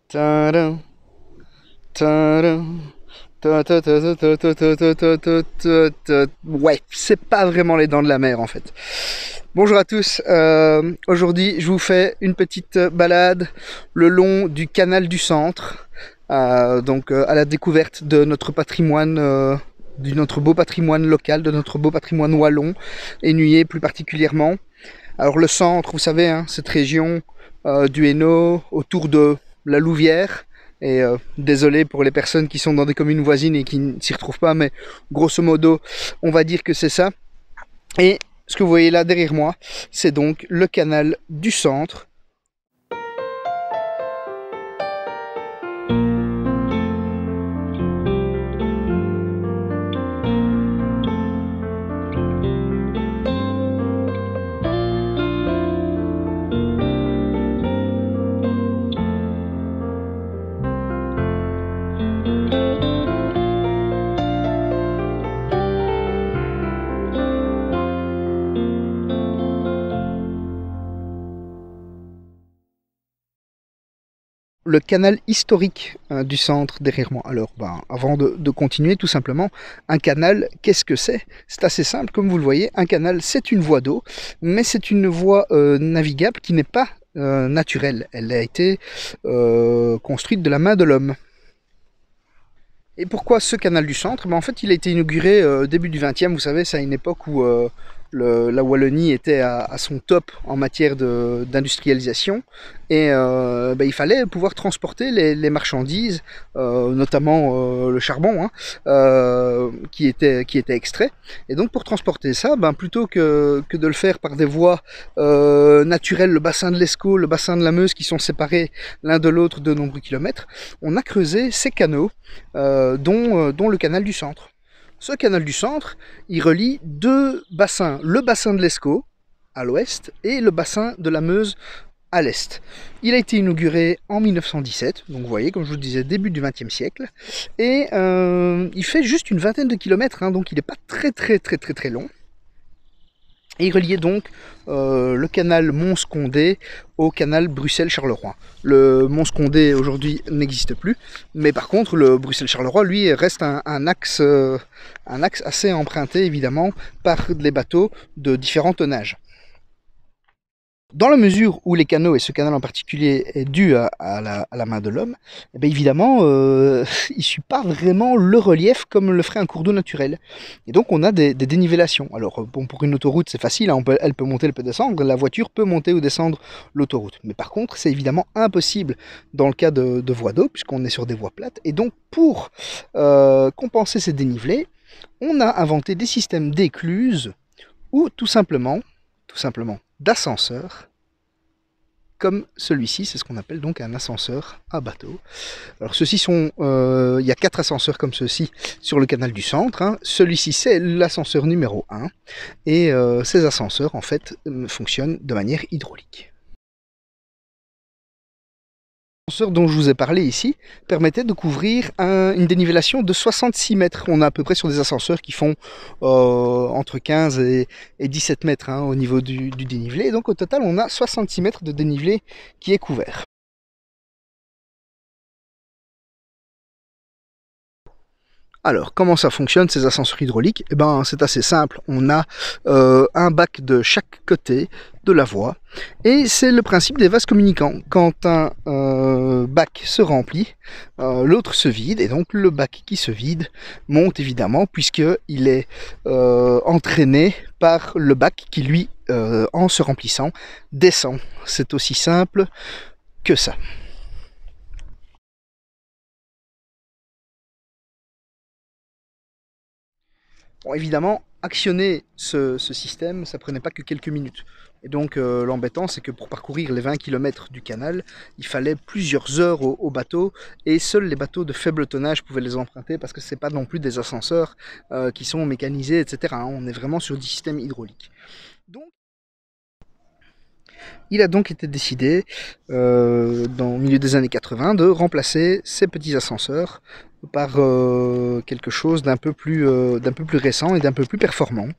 Tadam, tadam, ouais, c'est pas vraiment les dents de la mer en fait. Bonjour à tous, aujourd'hui je vous fais une petite balade le long du canal du Centre, à la découverte de notre patrimoine, de notre beau patrimoine local, de notre beau patrimoine wallon, et nuer plus particulièrement. Alors le Centre, vous savez, hein, cette région du Hainaut, autour de la Louvière. Et désolé pour les personnes qui sont dans des communes voisines et qui ne s'y retrouvent pas, mais grosso modo, on va dire que c'est ça. Et ce que vous voyez là derrière moi, c'est donc le canal du Centre. Le canal historique du Centre derrière moi. Alors, avant de continuer, tout simplement, un canal, qu'est-ce que c'est? C'est assez simple, comme vous le voyez. Un canal, c'est une voie d'eau, mais c'est une voie navigable qui n'est pas naturelle. Elle a été construite de la main de l'homme. Et pourquoi ce canal du Centre? En fait, il a été inauguré début du XXe, vous savez, c'est à une époque où la Wallonie était à son top en matière d'industrialisation, et il fallait pouvoir transporter les marchandises, notamment le charbon, hein, qui était extrait. Et donc pour transporter ça, plutôt que de le faire par des voies naturelles, le bassin de l'Escaut, le bassin de la Meuse, qui sont séparés l'un de l'autre de nombreux kilomètres, on a creusé ces canaux, dont le canal du Centre. Ce canal du Centre, il relie deux bassins, le bassin de l'Escaut à l'ouest et le bassin de la Meuse à l'est. Il a été inauguré en 1917, donc vous voyez, comme je vous disais, début du XXe siècle, et il fait juste une vingtaine de kilomètres, hein, donc il n'est pas très long. Et il reliait donc le canal Mons-Condé au canal Bruxelles-Charleroi. Le Mons-Condé aujourd'hui n'existe plus, mais par contre le Bruxelles-Charleroi, lui, reste un axe assez emprunté évidemment par des bateaux de différents tonnages. Dans la mesure où les canaux, et ce canal en particulier, est dû à la main de l'homme, évidemment, il ne suit pas vraiment le relief comme le ferait un cours d'eau naturel. Et donc on a des dénivellations. Alors bon, pour une autoroute c'est facile, hein, elle peut monter, elle peut descendre, la voiture peut monter ou descendre l'autoroute. Mais par contre c'est évidemment impossible dans le cas de voies d'eau, puisqu'on est sur des voies plates. Et donc pour compenser ces dénivelés, on a inventé des systèmes d'écluses ou tout simplement d'ascenseurs comme celui-ci, c'est ce qu'on appelle donc un ascenseur à bateau. Alors ceux-ci sont, il y a 4 ascenseurs comme ceci sur le canal du Centre, hein. Celui-ci c'est l'ascenseur numéro 1, et ces ascenseurs en fait fonctionnent de manière hydraulique. L'ascenseur dont je vous ai parlé ici permettait de couvrir une dénivellation de 66 mètres. On est à peu près sur des ascenseurs qui font entre 15 et 17 mètres, hein, au niveau du dénivelé. Et donc au total, on a 66 mètres de dénivelé qui est couvert. Alors, comment ça fonctionne ces ascenseurs hydrauliques? C'est assez simple. On a un bac de chaque côté de la voie, et c'est le principe des vases communicants. Quand un bac se remplit, l'autre se vide, et donc le bac qui se vide monte évidemment, puisqu'il est entraîné par le bac qui, lui, en se remplissant, descend. C'est aussi simple que ça. Bon, évidemment, actionner ce système, ça prenait pas que quelques minutes. Et donc l'embêtant, c'est que pour parcourir les 20 km du canal, il fallait plusieurs heures au bateau, et seuls les bateaux de faible tonnage pouvaient les emprunter, parce que c'est pas non plus des ascenseurs qui sont mécanisés, etc., hein. On est vraiment sur du système hydraulique. Donc, Il a donc été décidé, dans le milieu des années 80, de remplacer ces petits ascenseurs par quelque chose d'un peu plus récent et d'un peu plus performant.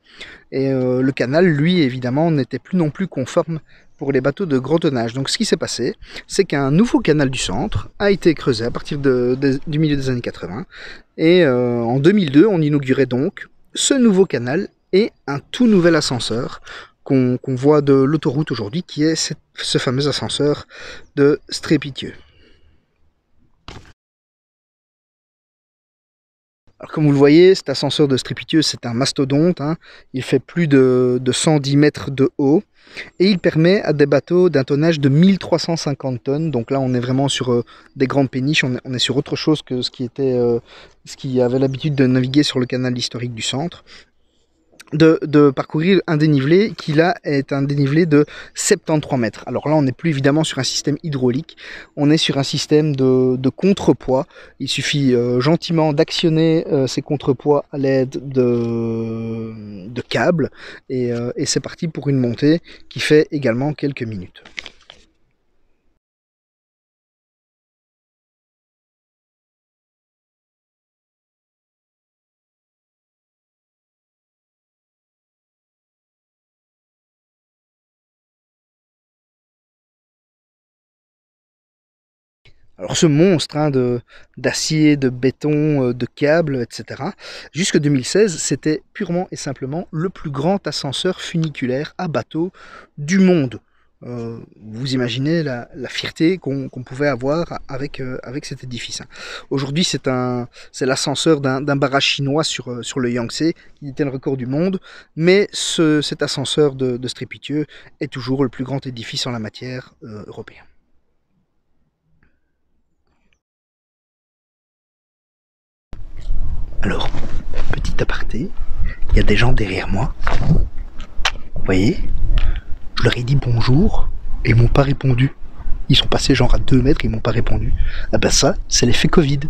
Et le canal, lui, évidemment, n'était plus non plus conforme pour les bateaux de gros tonnage. Donc ce qui s'est passé, c'est qu'un nouveau canal du centre a été creusé à partir du milieu des années 80. Et en 2002, on inaugurait donc ce nouveau canal et un tout nouvel ascenseur qu'on voit de l'autoroute aujourd'hui, qui est ce fameux ascenseur de Strépitieux. Alors, comme vous le voyez, cet ascenseur de Strépitieux, c'est un mastodonte, hein. Il fait plus de 110 mètres de haut et il permet à des bateaux d'un tonnage de 1350 tonnes. Donc là, on est vraiment sur des grandes péniches, on est sur autre chose que ce qui avait l'habitude de naviguer sur le canal historique du centre. De parcourir un dénivelé qui là est un dénivelé de 73 mètres. Alors là, on n'est plus évidemment sur un système hydraulique, on est sur un système de contrepoids. Il suffit gentiment d'actionner ces contrepoids à l'aide de câbles et c'est parti pour une montée qui fait également quelques minutes. Alors ce monstre hein, d'acier, de béton, de câbles, etc., jusque 2016, c'était purement et simplement le plus grand ascenseur funiculaire à bateau du monde. Vous imaginez la fierté qu'on pouvait avoir avec cet édifice. Aujourd'hui, c'est l'ascenseur d'un barrage chinois sur le Yangtze qui détient le record du monde, mais cet ascenseur de Strépitieux est toujours le plus grand édifice en la matière européen. Alors, petit aparté, il y a des gens derrière moi. Vous voyez, je leur ai dit bonjour et ils m'ont pas répondu. Ils sont passés genre à 2 mètres et ils m'ont pas répondu. Ah ben ça, c'est l'effet Covid.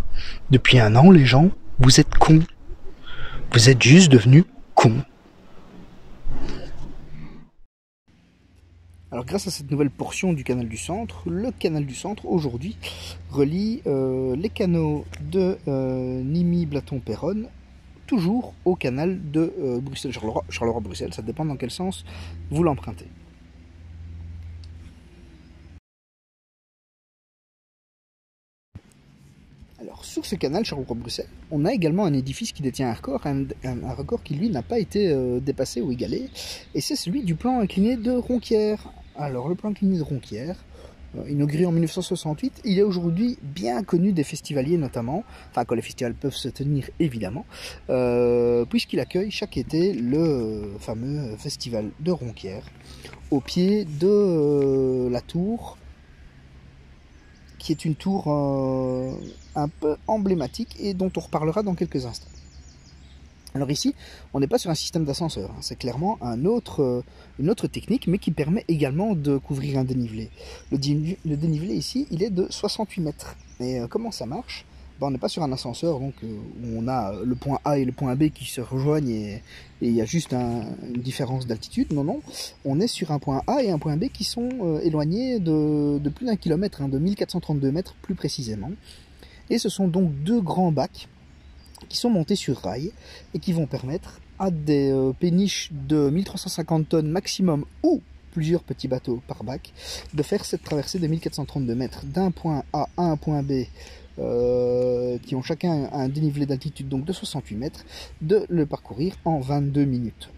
Depuis 1 an, les gens, vous êtes cons. Vous êtes juste devenus cons. Alors grâce à cette nouvelle portion du canal du centre, le canal du centre aujourd'hui relie les canaux de Nîmes-Blaton-Péronne toujours au canal de Bruxelles-Charleroi-Bruxelles, ça dépend dans quel sens vous l'empruntez. Alors sur ce canal Charleroi-Bruxelles, on a également un édifice qui détient un record, un record qui lui n'a pas été dépassé ou égalé, et c'est celui du plan incliné de Ronquières. Alors le plan incliné de Ronquières, inauguré en 1968, il est aujourd'hui bien connu des festivaliers notamment, enfin quand les festivals peuvent se tenir évidemment, puisqu'il accueille chaque été le fameux festival de Ronquières, au pied de la tour, qui est une tour un peu emblématique et dont on reparlera dans quelques instants. Alors ici, on n'est pas sur un système d'ascenseur, hein. C'est clairement une autre technique, mais qui permet également de couvrir un dénivelé. Le dénivelé ici, il est de 68 mètres. Et comment ça marche? Ben, on n'est pas sur un ascenseur donc, où on a le point A et le point B qui se rejoignent et il y a juste une différence d'altitude. Non, non, on est sur un point A et un point B qui sont éloignés de plus d'1 kilomètre, hein, de 1432 mètres plus précisément. Et ce sont donc 2 grands bacs qui sont montés sur rail et qui vont permettre à des péniches de 1350 tonnes maximum ou plusieurs petits bateaux par bac de faire cette traversée de 1432 mètres d'un point A à un point B qui ont chacun un dénivelé d'altitude donc de 68 mètres, de le parcourir en 22 minutes.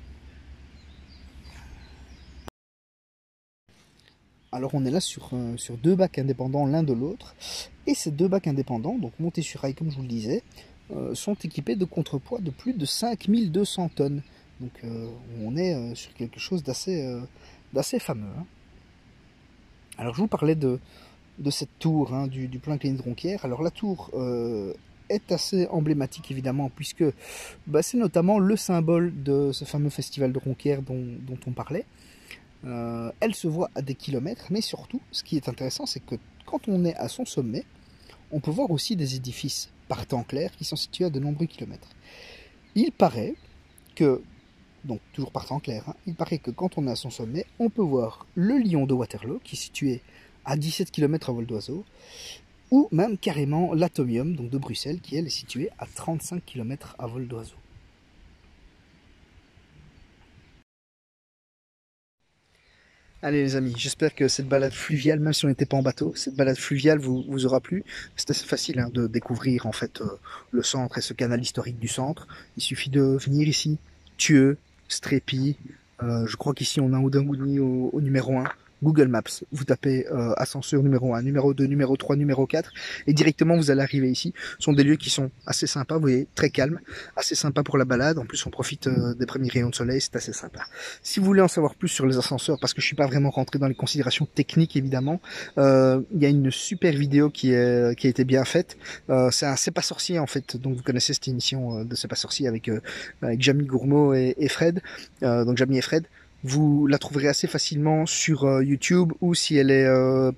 Alors on est là sur 2 bacs indépendants l'un de l'autre, et ces 2 bacs indépendants, donc montés sur rail comme je vous le disais, sont équipés de contrepoids de plus de 5200 tonnes. Donc on est sur quelque chose d'assez fameux. Hein. Alors je vous parlais de cette tour hein, du plan incliné de Ronquières. Alors la tour est assez emblématique évidemment, puisque bah, c'est notamment le symbole de ce fameux festival de Ronquières dont on parlait. Elle se voit à des kilomètres, mais surtout, ce qui est intéressant, c'est que quand on est à son sommet, on peut voir aussi des édifices par temps clair qui sont situés à de nombreux kilomètres. Il paraît que donc toujours par temps clair, hein, il paraît que quand on est à son sommet, on peut voir le lion de Waterloo, qui est situé à 17 km à vol d'oiseau, ou même carrément l'Atomium, donc de Bruxelles, qui elle est située à 35 km à vol d'oiseau. Allez les amis, j'espère que cette balade fluviale, même si on n'était pas en bateau, cette balade fluviale vous aura plu. C'est assez facile hein, de découvrir en fait le centre et ce canal historique du centre. Il suffit de venir ici, Thieux, Strépy, je crois qu'ici on a Oudangouni au numéro 1. Google Maps, vous tapez ascenseur numéro 1, numéro 2, numéro 3, numéro 4 et directement vous allez arriver ici. Ce sont des lieux qui sont assez sympas, vous voyez, très calmes, assez sympas pour la balade. En plus on profite des premiers rayons de soleil, c'est assez sympa. Si vous voulez en savoir plus sur les ascenseurs, parce que je suis pas vraiment rentré dans les considérations techniques évidemment, il y a une super vidéo qui a été bien faite. C'est pas sorcier en fait, donc vous connaissez cette émission de C'est pas sorcier avec Jamie Gourmaud et Fred, donc Jamie et Fred. Vous la trouverez assez facilement sur YouTube ou si elle est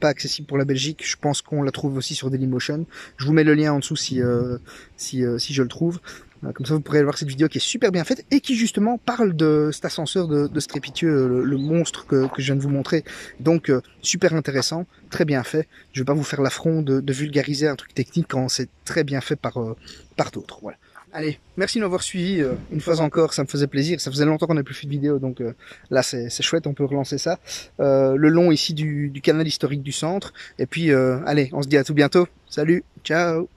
pas accessible pour la Belgique, je pense qu'on la trouve aussi sur Dailymotion. Je vous mets le lien en dessous si je le trouve. Comme ça, vous pourrez voir cette vidéo qui est super bien faite et qui justement parle de cet ascenseur de Strépitieux, le monstre que je viens de vous montrer. Donc, super intéressant, très bien fait. Je vais pas vous faire l'affront de vulgariser un truc technique quand c'est très bien fait par d'autres. Voilà. Allez, merci de m'avoir suivi une fois encore, ça me faisait plaisir. Ça faisait longtemps qu'on n'a plus fait de vidéo, donc là c'est chouette, on peut relancer ça. Le long ici du canal historique du centre. Et puis, allez, on se dit à tout bientôt. Salut, ciao.